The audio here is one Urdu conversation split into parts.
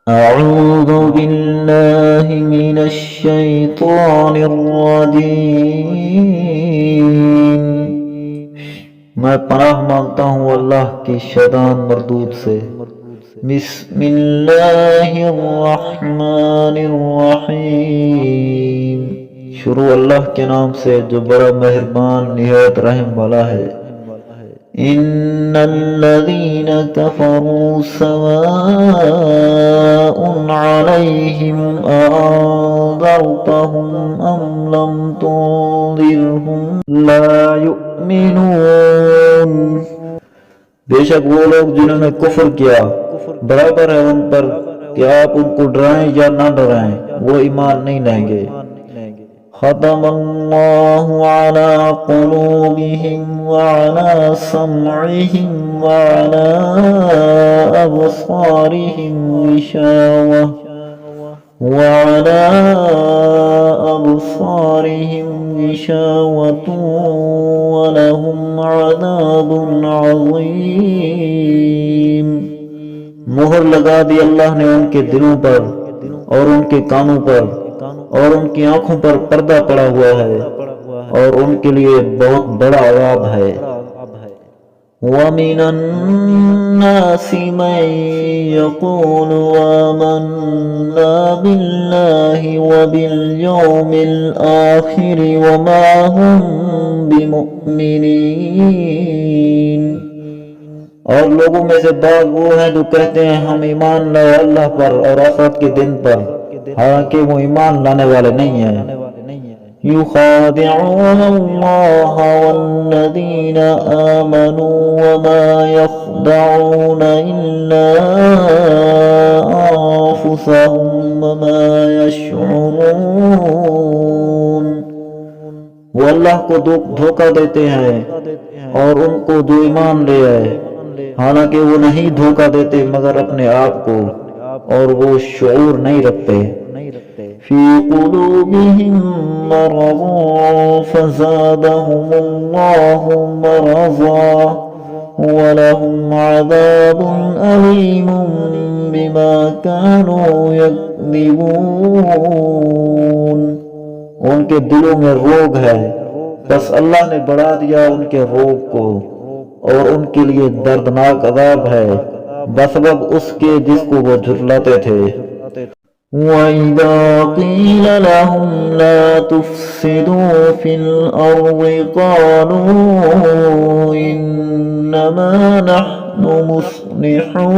أعوذ بالله من الشيطان الرجيم. میں پناہ مانگتا ہوں اللہ کی شیطان مردود سے. بسم اللہ الرحمن الرحیم. شروع اللہ کے نام سے جو بڑا مہربان نہایت رحم والا ہے. ان الذين كفروا سواء عليهم أنذرتهم أم لم تنذرهم لا يؤمنون. بے شک وہ لوگ جنہوں نے کفر کیا برابر ہے ان پر کہ آپ ان کو ڈرائیں یا نہ ڈرائیں، وہ ایمان نہیں لائیں گے. ختم اللہ علی قلوبہم وعلی سمعہم وعلی ابصارہم غشاوہ ولہم عذاب عظیم. مہر لگا دی اللہ نے ان کے دلوں پر اور ان کے کانوں پر اور ان کی آنکھوں پر پردہ پڑا ہوا ہے اور ان کے لیے بہت بڑا عذاب ہے. وَمِنَ النَّاسِ مَن يَقُولُ آمَنَّا بِاللَّهِ وَبِالْيَوْمِ الْآخِرِ وَمَا هُمْ بِمُؤْمِنِينَ. اور لوگوں میں سے بعض وہ ہیں جو کہتے ہیں ہم ایمان لائے اللہ پر اور آخرت کے دن پر، حالانکہ وہ ایمان لانے والے نہیں ہیں. يخادعون اللہ والذین آمنوا وما يخدعون الا انفسهم وما يشعرون. وہ اللہ کو دھوکہ دیتے ہیں اور ان کو جو ایمان لے آئے، حالانکہ وہ نہیں دھوکہ دیتے مگر اپنے آپ کو، اور وہ شعور نہیں رکھتے. فی قلوبہم مرض فزادہم اللہ مرضا ولہم عذاب علیم بما کانوا یکذبون. ان کے دلوں میں روگ ہے، بس اللہ نے بڑھا دیا ان کے روگ کو، اور ان کے لیے دردناک عذاب ہے بسبب اس کے جس کو وہ جھٹلاتے تھے. وَإِذَا قِيلَ لَهُمْ لَا تُفْسِدُوا فِي الْأَرْضِ قَالُوا إِنَّمَا نَحْنُ مُصْلِحُونَ.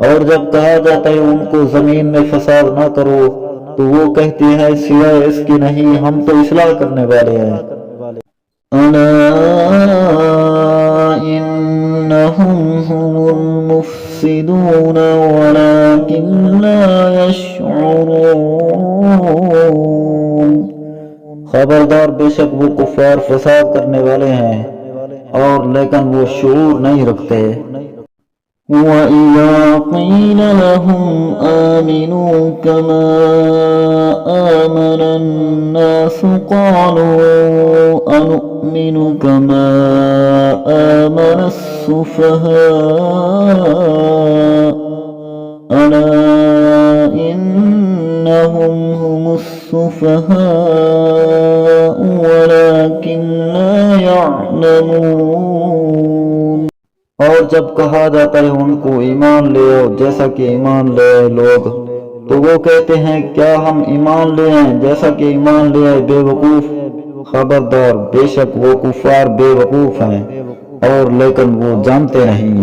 اور جب کہا جاتا ہے ان کو زمین میں فساد نہ کرو تو وہ کہتے ہیں سوائے اس کی نہیں، ہم تو اصلاح کرنے والے ہیں. أَلَا إِنَّهُمْ هُمُ الْمُفْسِدُونَ وَلَكِنْ لَا يَشْعُرُونَ. خبردار، بے شک وہ کفار فساد کرنے والے ہیں اور لیکن وہ شعور نہیں رکھتے. وَإِذَا قِيلَ لَهُمْ آمِنُوا كَمَا آمَنَ النَّاسُ قَالُوا أَنُؤْمِنُ كَمَا آمَنَ السُّفَهَاءُ أَلَا إِنَّهُمْ هُمُ السُّفَهَاءُ وَلَكِنْ لَا يَعْلَمُونَ. اور جب کہا جاتا ہے ان کو ایمان لے آؤ جیسا کہ ایمان لے آئے لوگ، تو وہ کہتے ہیں کیا ہم ایمان لے آئیں جیسا کہ ایمان لے آئے بے وقوف. خبردار، بے شک وہ کفار بے وقوف ہیں اور لیکن وہ جانتے نہیں.